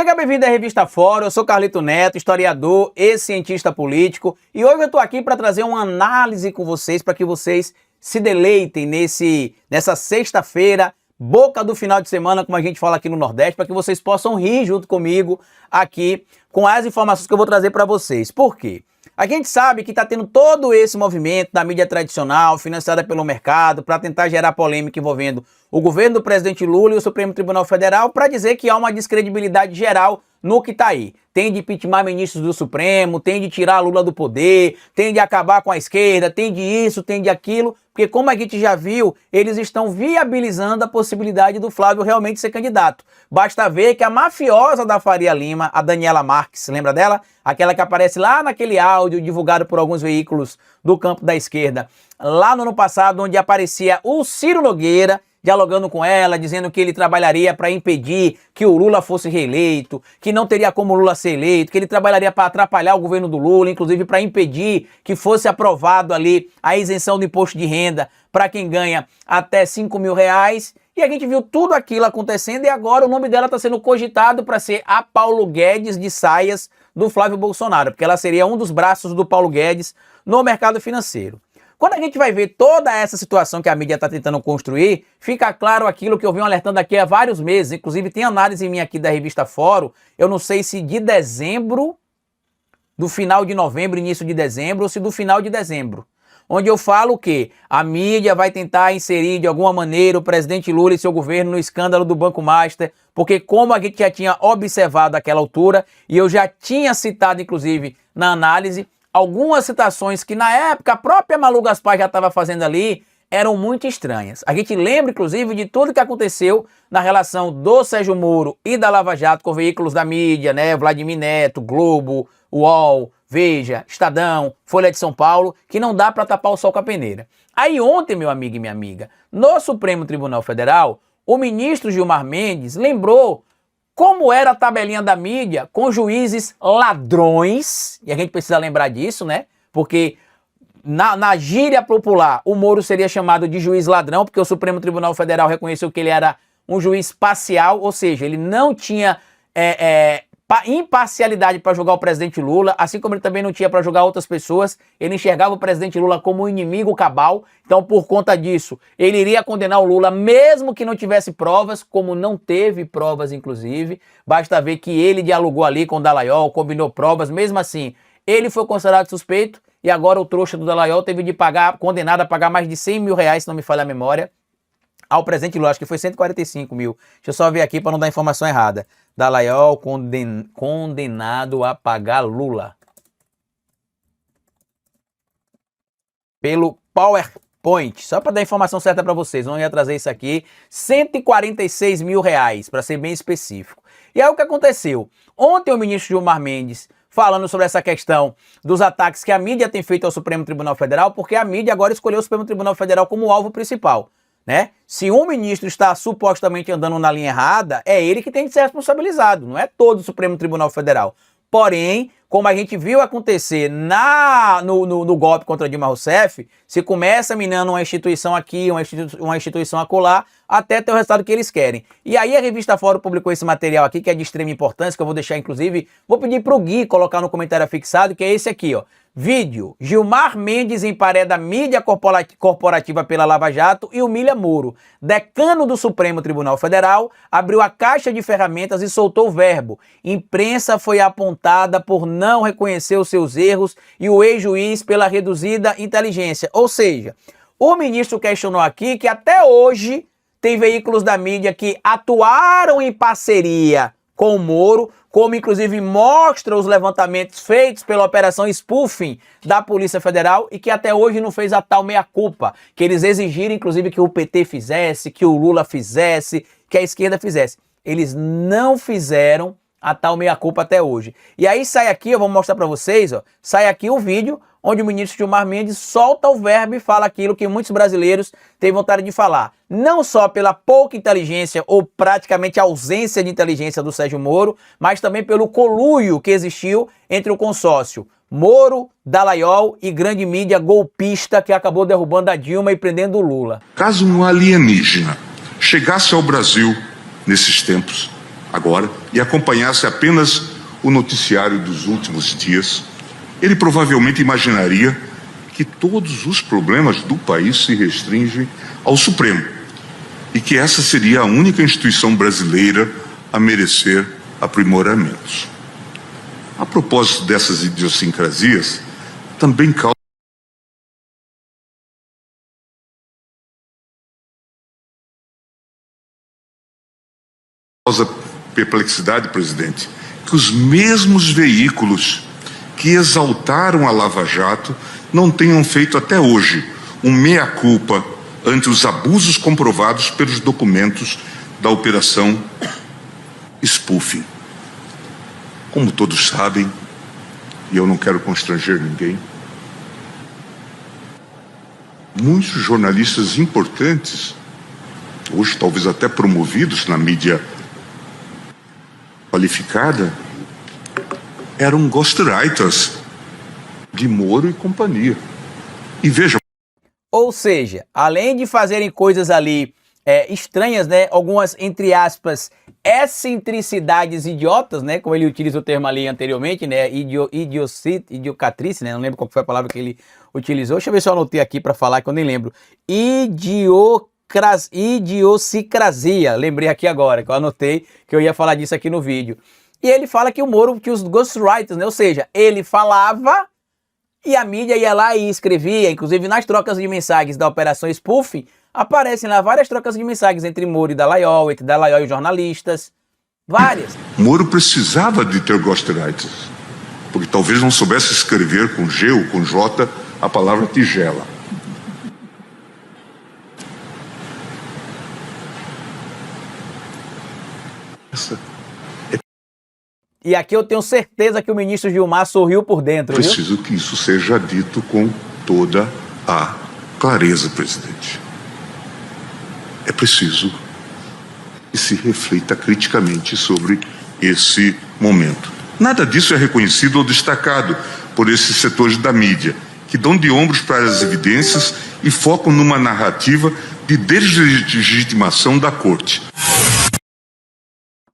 Seja bem-vindo à Revista Fórum, eu sou Carlito Neto, historiador e cientista político, e hoje eu estou aqui para trazer uma análise com vocês, para que vocês se deleitem nessa sexta-feira, boca do final de semana, como a gente fala aqui no Nordeste, para que vocês possam rir junto comigo aqui com as informações que eu vou trazer para vocês. Por quê? A gente sabe que está tendo todo esse movimento da mídia tradicional, financiada pelo mercado, para tentar gerar polêmica envolvendo o governo do presidente Lula e o Supremo Tribunal Federal, para dizer que há uma descredibilidade geral no que está aí. Tem de impeachment ministros do Supremo, tem de tirar Lula do poder, tem de acabar com a esquerda, tem de isso, tem de aquilo, porque como a gente já viu, eles estão viabilizando a possibilidade do Flávio realmente ser candidato. Basta ver que a mafiosa da Faria Lima, a Daniela Marques, lembra dela? Aquela que aparece lá naquele áudio divulgado por alguns veículos do campo da esquerda, lá no ano passado, onde aparecia o Ciro Nogueira, dialogando com ela, dizendo que ele trabalharia para impedir que o Lula fosse reeleito, que não teria como o Lula ser eleito, que ele trabalharia para atrapalhar o governo do Lula, inclusive para impedir que fosse aprovado ali a isenção do imposto de renda para quem ganha até R$5.000. E a gente viu tudo aquilo acontecendo e agora o nome dela está sendo cogitado para ser a Paulo Guedes de saias do Flávio Bolsonaro, porque ela seria um dos braços do Paulo Guedes no mercado financeiro. Quando a gente vai ver toda essa situação que a mídia está tentando construir, fica claro aquilo que eu venho alertando aqui há vários meses. Inclusive tem análise minha aqui da Revista Fórum, eu não sei se de dezembro, do final de novembro, início de dezembro, ou se do final de dezembro, onde eu falo que a mídia vai tentar inserir de alguma maneira o presidente Lula e seu governo no escândalo do Banco Master, porque como a gente já tinha observado àquela altura, e eu já tinha citado inclusive na análise, algumas citações que na época a própria Malu Gaspar já estava fazendo ali eram muito estranhas. A gente lembra inclusive de tudo que aconteceu na relação do Sérgio Moro e da Lava Jato com veículos da mídia, né? Vladimir Neto, Globo, UOL, Veja, Estadão, Folha de São Paulo, que não dá para tapar o sol com a peneira. Aí ontem, meu amigo e minha amiga, no Supremo Tribunal Federal, o ministro Gilmar Mendes lembrou como era a tabelinha da mídia com juízes ladrões, e a gente precisa lembrar disso, né? Porque na gíria popular, o Moro seria chamado de juiz ladrão, porque o Supremo Tribunal Federal reconheceu que ele era um juiz parcial, ou seja, ele não tinha imparcialidade para julgar o presidente Lula, assim como ele também não tinha para julgar outras pessoas. Ele enxergava o presidente Lula como um inimigo cabal, então por conta disso ele iria condenar o Lula mesmo que não tivesse provas, como não teve provas inclusive. Basta ver que ele dialogou ali com o Dallagnol, combinou provas, mesmo assim ele foi considerado suspeito e agora o trouxa do Dallagnol teve de pagar, condenado a pagar mais de R$100.000, se não me falha a memória, ao presidente Lula, acho que foi 145 mil. Deixa eu só ver aqui para não dar informação errada. Dallagnol condenado a pagar Lula. Pelo PowerPoint. Só para dar a informação certa para vocês, não ia trazer isso aqui. R$146.000, para ser bem específico. E aí o que aconteceu? Ontem o ministro Gilmar Mendes falando sobre essa questão dos ataques que a mídia tem feito ao Supremo Tribunal Federal, porque a mídia agora escolheu o Supremo Tribunal Federal como alvo principal, né? Se um ministro está supostamente andando na linha errada, é ele que tem de ser responsabilizado, não é todo o Supremo Tribunal Federal. Porém, como a gente viu acontecer no golpe contra Dilma Rousseff, se começa minando uma instituição aqui, uma instituição acolá, até ter o resultado que eles querem. E aí a Revista Fórum publicou esse material aqui, que é de extrema importância, que eu vou deixar inclusive, vou pedir para o Gui colocar no comentário fixado, que é esse aqui, ó. Vídeo: Gilmar Mendes empareda mídia corporativa pela Lava Jato e humilha Moro. Decano do Supremo Tribunal Federal abriu a caixa de ferramentas e soltou o verbo. Imprensa foi apontada por não reconhecer os seus erros e o ex-juiz pela reduzida inteligência. Ou seja, o ministro questionou aqui que até hoje tem veículos da mídia que atuaram em parceria com o Moro, como inclusive mostra os levantamentos feitos pela Operação Spoofing da Polícia Federal e que até hoje não fez a tal meia-culpa, que eles exigiram inclusive que o PT fizesse, que o Lula fizesse, que a esquerda fizesse. Eles não fizeram a tal meia-culpa até hoje. E aí sai aqui, eu vou mostrar para vocês, ó, sai aqui o vídeo onde o ministro Gilmar Mendes solta o verbo e fala aquilo que muitos brasileiros têm vontade de falar. Não só pela pouca inteligência ou praticamente ausência de inteligência do Sérgio Moro, mas também pelo conluio que existiu entre o consórcio Moro, Dallagnol e grande mídia golpista que acabou derrubando a Dilma e prendendo o Lula. Caso um alienígena chegasse ao Brasil nesses tempos, agora e acompanhasse apenas o noticiário dos últimos dias, ele provavelmente imaginaria que todos os problemas do país se restringem ao Supremo e que essa seria a única instituição brasileira a merecer aprimoramentos. A propósito dessas idiosincrasias, também causa perplexidade, presidente, que os mesmos veículos que exaltaram a Lava Jato não tenham feito até hoje um meia-culpa ante os abusos comprovados pelos documentos da Operação Spoofing. Como todos sabem, e eu não quero constranger ninguém, muitos jornalistas importantes, hoje talvez até promovidos na mídia qualificada, eram ghostwriters de Moro e companhia. E veja... Ou seja, além de fazerem coisas ali estranhas, né, algumas, entre aspas, excentricidades idiotas, né, como ele utiliza o termo ali anteriormente, né, idiocatrice, né, não lembro qual foi a palavra que ele utilizou, deixa eu ver se eu anotei aqui para falar que eu nem lembro, idiosincrasia, lembrei aqui agora, que eu anotei que eu ia falar disso aqui no vídeo. E ele fala que o Moro, que os ghostwriters, né, ou seja, ele falava e a mídia ia lá e escrevia, inclusive nas trocas de mensagens da Operação Spoofing, aparecem lá várias trocas de mensagens entre Moro e Dallagnol, entre Dallagnol e jornalistas, várias. Moro precisava de ter ghostwriters, porque talvez não soubesse escrever com G ou com J a palavra tigela. E aqui eu tenho certeza que o ministro Gilmar sorriu por dentro, viu? Preciso que isso seja dito com toda a clareza, presidente. É preciso que se reflita criticamente sobre esse momento. Nada disso é reconhecido ou destacado por esses setores da mídia, que dão de ombros para as evidências e focam numa narrativa de deslegitimação da corte.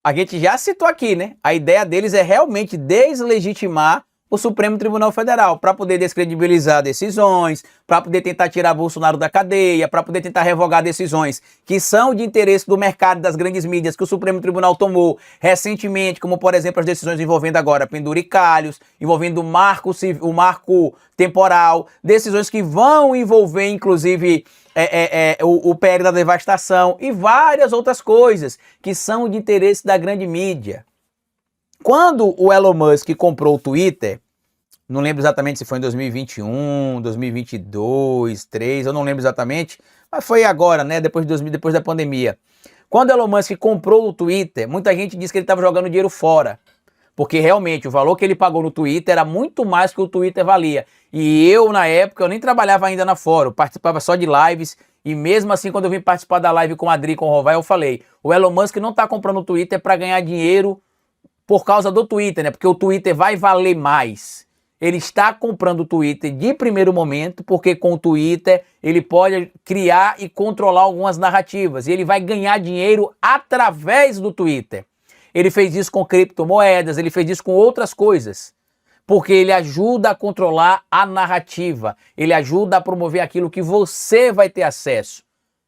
A gente já citou aqui, né? A ideia deles é realmente deslegitimar o Supremo Tribunal Federal para poder descredibilizar decisões, para poder tentar tirar Bolsonaro da cadeia, para poder tentar revogar decisões que são de interesse do mercado das grandes mídias que o Supremo Tribunal tomou recentemente, como por exemplo as decisões envolvendo agora penduricalhos, envolvendo o marco temporal, decisões que vão envolver inclusive o PL da devastação e várias outras coisas que são de interesse da grande mídia. Quando o Elon Musk comprou o Twitter, não lembro exatamente se foi em 2021, 2022, 2023, eu não lembro exatamente, mas foi agora, né, depois da pandemia. Quando o Elon Musk comprou o Twitter, muita gente disse que ele estava jogando dinheiro fora, porque realmente o valor que ele pagou no Twitter era muito mais que o Twitter valia. E eu, na época, eu nem trabalhava ainda na Fora, eu participava só de lives, e mesmo assim, quando eu vim participar da live com o Adri e com o Rovai, eu falei, o Elon Musk não está comprando o Twitter para ganhar dinheiro por causa do Twitter, né? Porque o Twitter vai valer mais. Ele está comprando o Twitter de primeiro momento, porque com o Twitter ele pode criar e controlar algumas narrativas. E ele vai ganhar dinheiro através do Twitter. Ele fez isso com criptomoedas, ele fez isso com outras coisas. Porque ele ajuda a controlar a narrativa. Ele ajuda a promover aquilo que você vai ter acesso.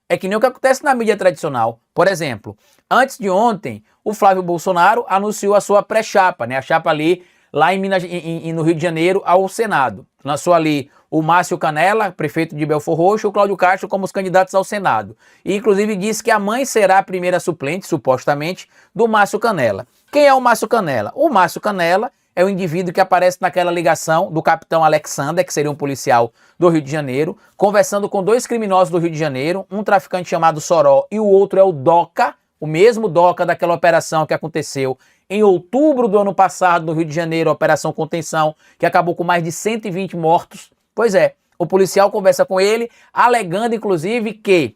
É que nem o que acontece na mídia tradicional. Por exemplo, antes de ontem, o Flávio Bolsonaro anunciou a sua pré-chapa, né? A chapa ali, lá no Rio de Janeiro, ao Senado. Lançou ali o Márcio Canella, prefeito de Belford Roxo, e o Cláudio Castro como os candidatos ao Senado. E inclusive disse que a mãe será a primeira suplente, supostamente, do Márcio Canella. Quem é o Márcio Canella? O Márcio Canella é o indivíduo que aparece naquela ligação do capitão Alexander, que seria um policial do Rio de Janeiro, conversando com dois criminosos do Rio de Janeiro, um traficante chamado Soró e o outro é o Doca, o mesmo Doca daquela operação que aconteceu em outubro do ano passado no Rio de Janeiro, a Operação Contenção, que acabou com mais de 120 mortos. Pois é, o policial conversa com ele, alegando inclusive que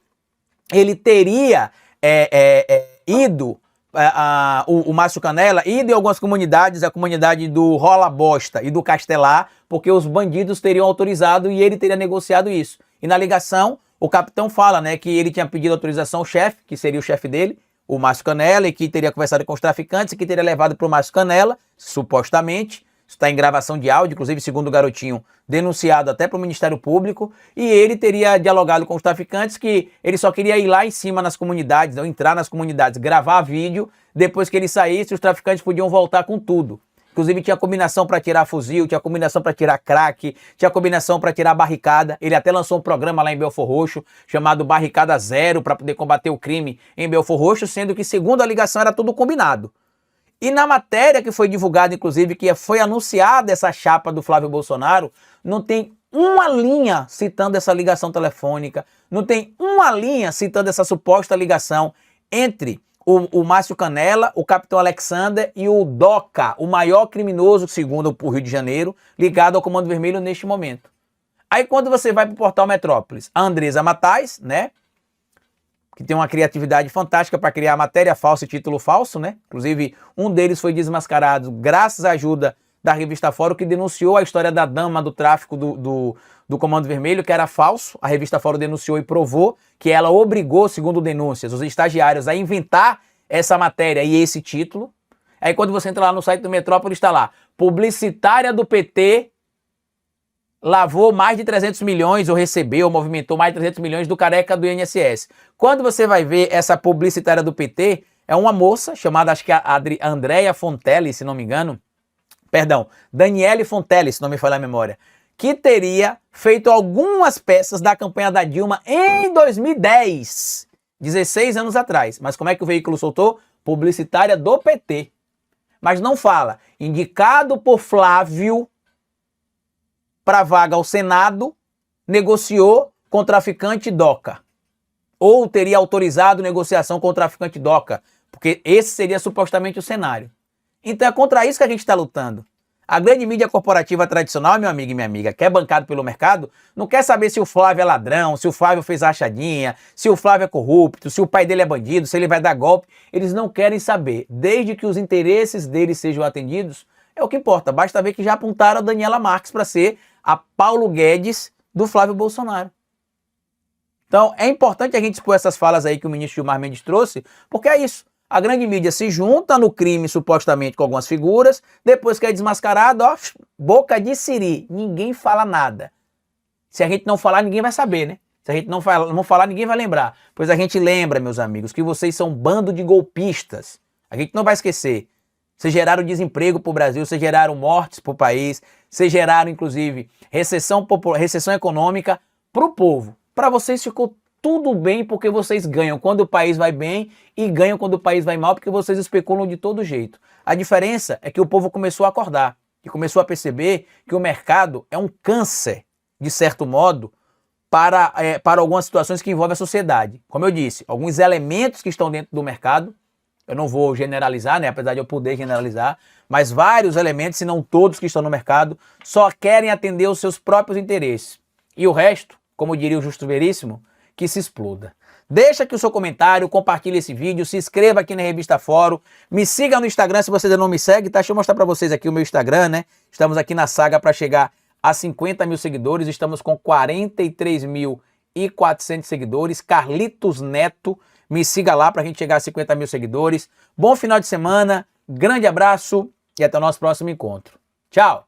ele teria ido... o Márcio Canella e de algumas comunidades, a comunidade do Rola Bosta e do Castelar, porque os bandidos teriam autorizado e ele teria negociado isso. E na ligação, o capitão fala, né, que ele tinha pedido autorização ao chefe, que seria o chefe dele, o Márcio Canela e que teria conversado com os traficantes e que teria levado para o Márcio Canela, supostamente, está em gravação de áudio, inclusive segundo o garotinho, denunciado até para o Ministério Público, e ele teria dialogado com os traficantes que ele só queria ir lá em cima nas comunidades, ou entrar nas comunidades, gravar vídeo, depois que ele saísse, os traficantes podiam voltar com tudo. Inclusive tinha combinação para tirar fuzil, tinha combinação para tirar crack, tinha combinação para tirar barricada. Ele até lançou um programa lá em Belfor Roxo, chamado Barricada Zero, para poder combater o crime em Belfor Roxo, sendo que, segundo a ligação, era tudo combinado. E na matéria que foi divulgada, inclusive, que foi anunciada essa chapa do Flávio Bolsonaro, não tem uma linha citando essa ligação telefônica, não tem uma linha citando essa suposta ligação entre o Márcio Canela, o Capitão Alexander e o Doca, o maior criminoso, segundo o Rio de Janeiro, ligado ao Comando Vermelho neste momento. Aí quando você vai para o Portal Metrópolis, a Andresa Matais, né? Que tem uma criatividade fantástica para criar matéria falsa e título falso, né? Inclusive, um deles foi desmascarado graças à ajuda da revista Fórum, que denunciou a história da dama do tráfico do Comando Vermelho, que era falso. A revista Fórum denunciou e provou que ela obrigou, segundo denúncias, os estagiários a inventar essa matéria e esse título. Aí quando você entra lá no site do Metrópolis, está lá, publicitária do PT lavou mais de 300 milhões, ou recebeu, ou movimentou mais de 300 milhões do careca do INSS. Quando você vai ver essa publicitária do PT, é uma moça chamada, acho que a Andrea Fontelli, se não me engano, perdão, Daniele Fontelli, se não me falha a memória, que teria feito algumas peças da campanha da Dilma em 2010, 16 anos atrás. Mas como é que o veículo soltou? Publicitária do PT. Mas não fala, indicado por Flávio para vaga ao Senado, negociou com o traficante Doca. Ou teria autorizado negociação com o traficante Doca, porque esse seria supostamente o cenário. Então é contra isso que a gente está lutando. A grande mídia corporativa tradicional, meu amigo e minha amiga, que é bancado pelo mercado, não quer saber se o Flávio é ladrão, se o Flávio fez rachadinha, se o Flávio é corrupto, se o pai dele é bandido, se ele vai dar golpe. Eles não querem saber. Desde que os interesses deles sejam atendidos, é o que importa. Basta ver que já apontaram a Daniela Marques para ser a Paulo Guedes do Flávio Bolsonaro. Então é importante a gente expor essas falas aí que o ministro Gilmar Mendes trouxe, porque é isso. A grande mídia se junta no crime, supostamente, com algumas figuras, depois que é desmascarado, ó, boca de siri, ninguém fala nada. Se a gente não falar, ninguém vai saber, né? Se a gente não falar, ninguém vai lembrar. Pois a gente lembra, meus amigos, que vocês são um bando de golpistas. A gente não vai esquecer. Vocês geraram desemprego para o Brasil, vocês geraram mortes para o país, vocês geraram, inclusive, recessão econômica para o povo. Para vocês ficou tudo bem porque vocês ganham quando o país vai bem e ganham quando o país vai mal porque vocês especulam de todo jeito. A diferença é que o povo começou a acordar e começou a perceber que o mercado é um câncer, de certo modo, para algumas situações que envolvem a sociedade. Como eu disse, alguns elementos que estão dentro do mercado, eu não vou generalizar, né, apesar de eu poder generalizar, mas vários elementos, se não todos que estão no mercado, só querem atender os seus próprios interesses. E o resto, como diria o Justo Veríssimo, que se exploda. Deixa aqui o seu comentário, compartilhe esse vídeo, se inscreva aqui na Revista Fórum, me siga no Instagram se você ainda não me segue, tá? Deixa eu mostrar para vocês aqui o meu Instagram, né? Estamos aqui na saga para chegar a 50 mil seguidores, estamos com 43.400 seguidores, Carlitos Neto, me siga lá para a gente chegar a 50 mil seguidores. Bom final de semana, grande abraço e até o nosso próximo encontro. Tchau!